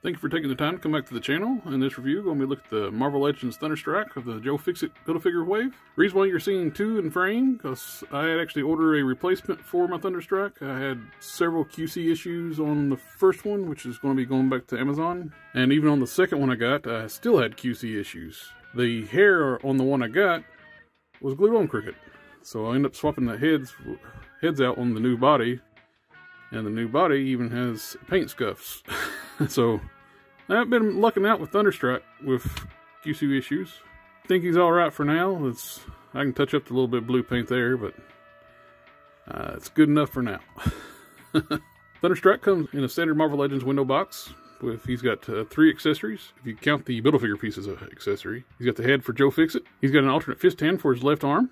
Thank you for taking the time to come back to the channel. In this review, we're going to look at the Marvel Legends Thunderstrike of the Joe Fixit Build-A-Figure wave. Reason why you're seeing two in frame, because I had actually ordered a replacement for my Thunderstrike. I had several QC issues on the first one, which is going to be going back to Amazon. And even on the second one I got, I still had QC issues. The hair on the one I got was glued on crooked. So I ended up swapping the heads out on the new body. And the new body even has paint scuffs. So I've been lucking out with Thunderstrike with QC issues. I think he's alright for now. I can touch up the little bit of blue paint there, but it's good enough for now. Thunderstrike comes in a standard Marvel Legends window box. He's got 3 accessories, if you count the Build-A-Figure piece as an accessory. He's got the head for Joe Fixit. He's got an alternate fist hand for his left arm.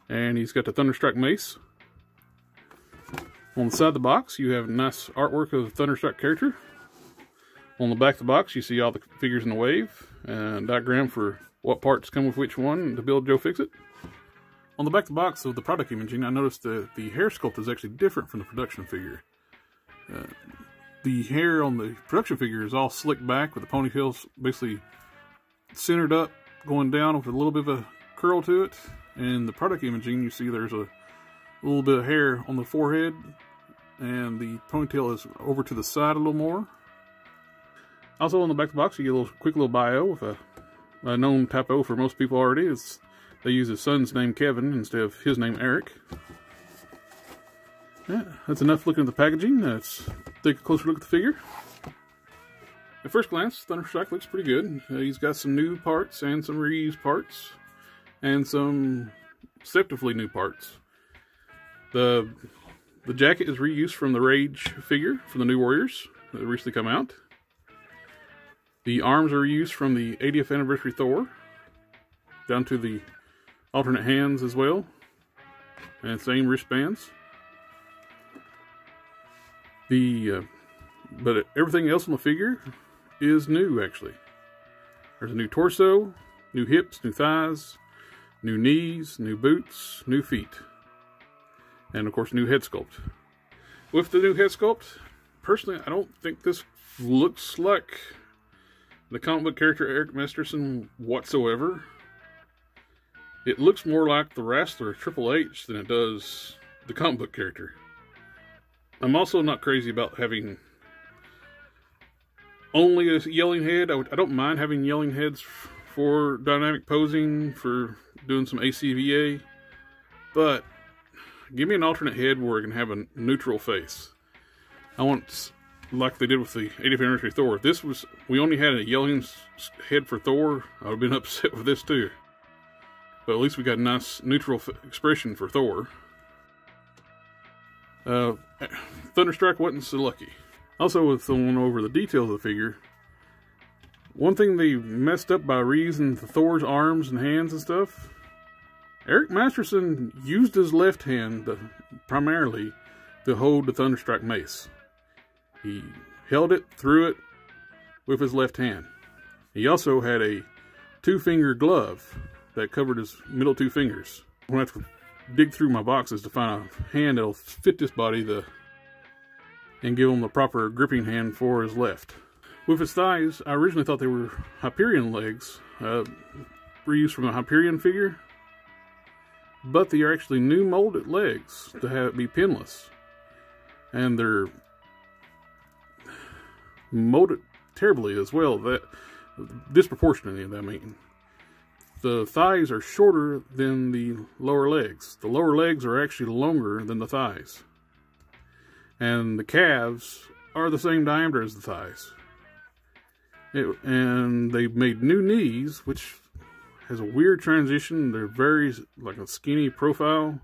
And he's got the Thunderstrike mace. On the side of the box, you have nice artwork of the Thunderstrike character. On the back of the box, you see all the figures in the wave, and a diagram for what parts come with which one to build Joe Fixit. On the back of the box of the product imaging, I noticed that the hair sculpt is actually different from the production figure. The hair on the production figure is all slicked back with the ponytails basically centered up, going down with a little bit of a curl to it. In the product imaging, you see there's a little bit of hair on the forehead, and the ponytail is over to the side a little more. Also on the back of the box, you get a quick little bio with a known typo for most people already. They use his son's name Kevin instead of his name Eric. Yeah, that's enough looking at the packaging. Let's take a closer look at the figure. At first glance, Thunderstrike looks pretty good. He's got some new parts and some reused parts, and some deceptively new parts. The jacket is reused from the Rage figure from the New Warriors that recently come out. The arms are reused from the 80th anniversary Thor, down to the alternate hands as well, and same wristbands. But everything else on the figure is new, actually. There's a new torso, new hips, new thighs, new knees, new boots, new feet, and of course new head sculpt. With the new head sculpt, personally I don't think this looks like the comic book character Eric Masterson whatsoever. It looks more like the Wrestler Triple H than it does the comic book character. I'm also not crazy about having only a yelling head. I don't mind having yelling heads for dynamic posing, for doing some ACVA, but give me an alternate head where it can have a neutral face. I want, like they did with the 80th anniversary Thor. If we only had a yelling head for Thor, I would have been upset with this too. But at least we got a nice neutral expression for Thor. Thunderstrike wasn't so lucky. Also, with going over the details of the figure, one thing they messed up by reusing Thor's arms and hands and stuff, Eric Masterson used his left hand primarily to hold the Thunderstrike mace. He held it, threw it with his left hand. He also had a 2-finger glove that covered his middle 2 fingers. I'm going to have to dig through my boxes to find a hand that'll fit this body and give him the proper gripping hand for his left. With his thighs, I originally thought they were Hyperion legs, reused from a Hyperion figure, but they are actually new molded legs to have it be pinless. And they're molded terribly as well, disproportionately, I mean. The thighs are shorter than the lower legs. The lower legs are actually longer than the thighs. And the calves are the same diameter as the thighs. And they made new knees, which has a weird transition. They're very, like a skinny profile.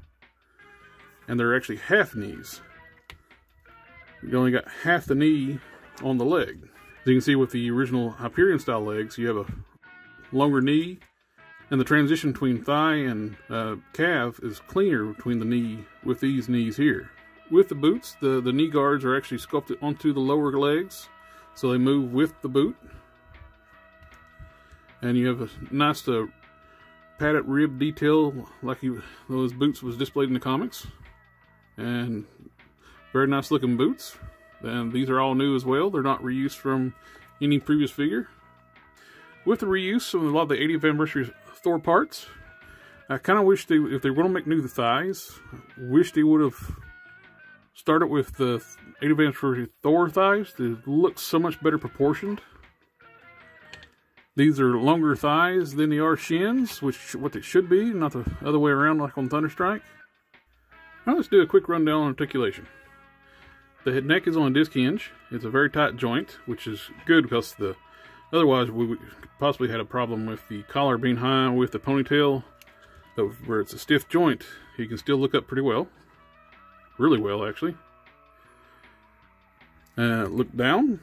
And they're actually half knees. You only got half the knee on the leg. As you can see with the original Hyperion style legs, you have a longer knee, and the transition between thigh and calf is cleaner between the knee with these knees here. With the boots, the knee guards are actually sculpted onto the lower legs, so they move with the boot. And you have a nice padded rib detail like those boots was displayed in the comics. And very nice looking boots. and these are all new as well. They're not reused from any previous figure. With the reuse of a lot of the 80th anniversary Thor parts, I kind of wish they, if they were going to make new thighs, wish they would have started with the 80th anniversary Thor thighs. They look so much better proportioned. These are longer thighs than they are shins, which what they should be, not the other way around like on Thunderstrike. Now let's do a quick rundown on articulation. The head neck is on a disc hinge. It's a very tight joint, which is good because otherwise we would possibly had a problem with the collar being high with the ponytail. But where it's a stiff joint, you can still look up pretty well. Really well, actually. Look down.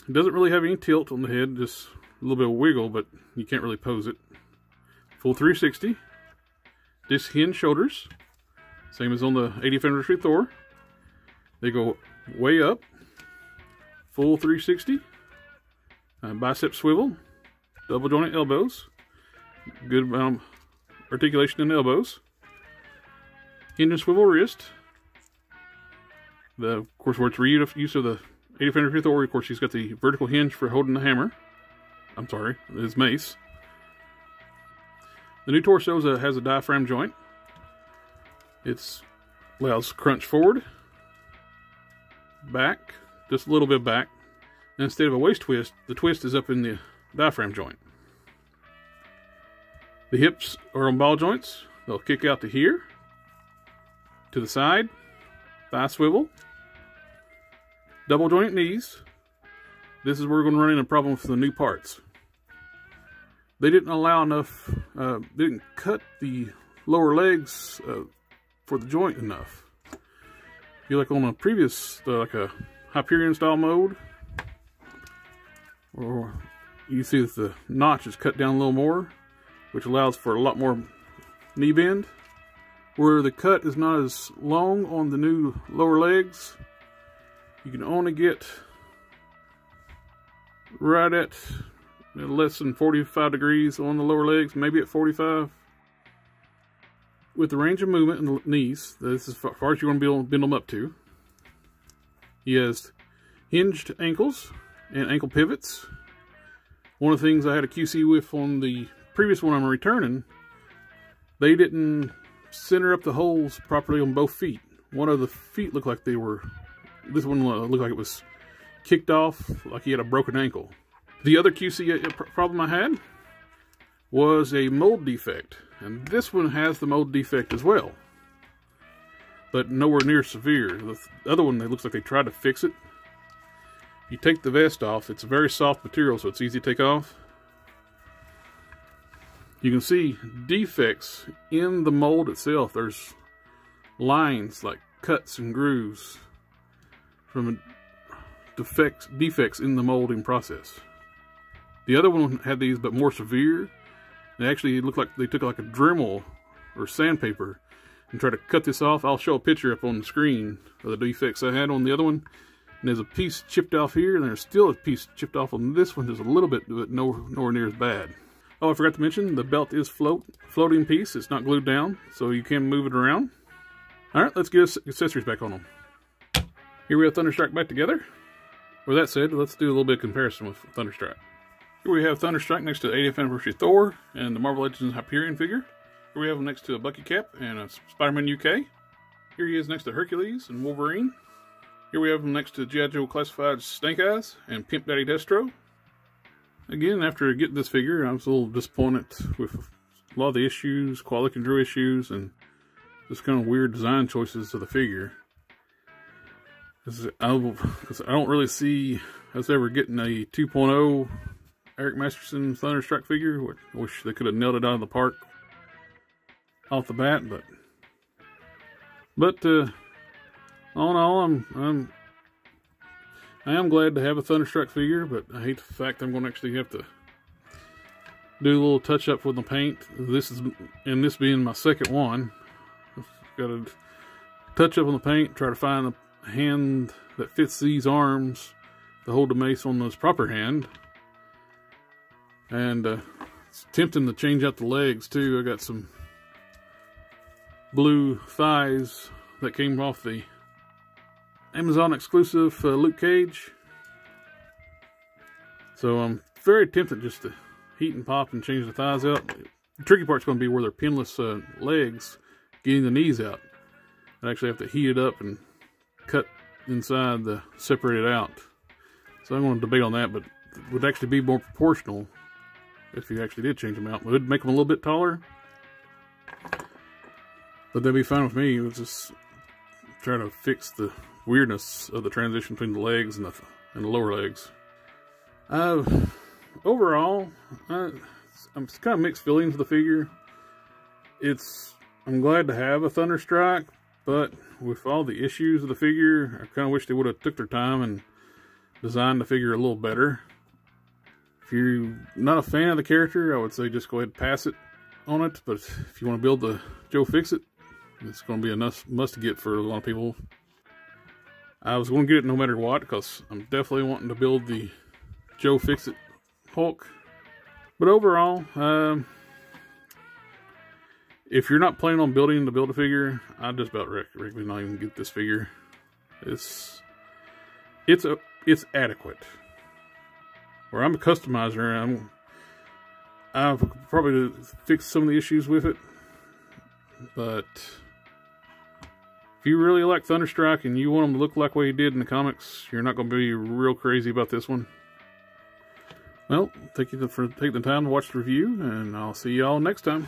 It doesn't really have any tilt on the head, just a little bit of wiggle, but you can't really pose it. Full 360. Disc hinge shoulders. Same as on the 80th anniversary Thor. They go way up. Full 360. Bicep swivel. Double jointed elbows. Good articulation in the elbows. Hinge and swivel wrist. Of course, where it's reuse of the 80th anniversary Thor, of course, he's got the vertical hinge for holding the hammer. I'm sorry, his mace. The new torso has a diaphragm joint. It allows crunch forward, back, just a little bit back. And instead of a waist twist, the twist is up in the diaphragm joint. The hips are on ball joints. They'll kick out to here, to the side, thigh swivel, double joint knees. This is where we're going to run into a problem with the new parts. They didn't allow enough, they didn't cut the lower legs for the joint enough. If you like on a previous, like a Hyperion style mode, or you see that the notch is cut down a little more, which allows for a lot more knee bend. Where the cut is not as long on the new lower legs, you can only get right at less than 45 degrees on the lower legs, maybe at 45. With the range of movement in the knees, this is as far as you're going to be able to bend them up to. He has hinged ankles and ankle pivots. One of the things I had a QC with on the previous one I'm returning, they didn't center up the holes properly on both feet. One of the feet looked like they were, this one looked like it was kicked off, like he had a broken ankle. The other QC problem I had was a mold defect, and this one has the mold defect as well, but nowhere near severe. The other one, it looks like they tried to fix it. You take the vest off, it's a very soft material, so it's easy to take off. You can see defects in the mold itself. There's lines like cuts and grooves from defects in the molding process. The other one had these, but more severe. It actually looked like they took like a Dremel or sandpaper and tried to cut this off. I'll show a picture up on the screen of the defects I had on the other one. And there's a piece chipped off here, and there's still a piece chipped off on this one, just a little bit, but nowhere near as bad. Oh, I forgot to mention, the belt is floating piece. It's not glued down, so you can move it around. All right, let's get accessories back on them. Here we have Thunderstrike back together. With that said, let's do a little bit of comparison with Thunderstrike. Here we have Thunderstrike next to the 80th anniversary Thor and the Marvel Legends Hyperion figure. Here we have him next to a Bucky Cap and a Spider-Man UK. Here he is next to Hercules and Wolverine. Here we have him next to G.I. Joe Classified Snake Eyes and Pimp Daddy Destro. Again, after getting this figure, I was a little disappointed with a lot of the issues, quality control issues, and just kind of weird design choices of the figure. Because I don't really see us ever getting a 2.0 Eric Masterson Thunderstrike figure. I wish they could have nailed it out of the park off the bat, but all in all, I am glad to have a Thunderstrike figure, but I hate the fact I'm going to actually have to do a little touch up with the paint. This being my second one, I've got to touch up on the paint, try to find a hand that fits these arms to hold the mace on this proper hand. And it's tempting to change out the legs too. I got some blue thighs that came off the Amazon exclusive Luke Cage. So I'm very tempted just to heat and pop and change the thighs out. The tricky part's going to be where they're pinless legs, getting the knees out. I actually have to heat it up and cut inside to separate it out. So I'm going to debate on that, but it would actually be more proportional if you actually did change them out. It would make them a little bit taller, but that'd be fine with me. It was just trying to fix the weirdness of the transition between the legs and the lower legs. Overall, I'm kind of mixed feelings with the figure. I'm glad to have a Thunderstrike, but with all the issues of the figure, I kind of wish they would have took their time and designed the figure a little better. If you're not a fan of the character, I would say just go ahead and pass it on it. But if you want to build the Joe Fixit, it's going to be a must-get for a lot of people. I was going to get it no matter what, because I'm definitely wanting to build the Joe Fixit Hulk. But overall, if you're not planning on building the Build-A-Figure, I just about recommend not even get this figure. It's adequate. Where I'm a customizer, I've probably fixed some of the issues with it. But if you really like Thunderstrike and you want him to look like what he did in the comics, you're not going to be real crazy about this one. Well, thank you for taking the time to watch the review, and I'll see y'all next time.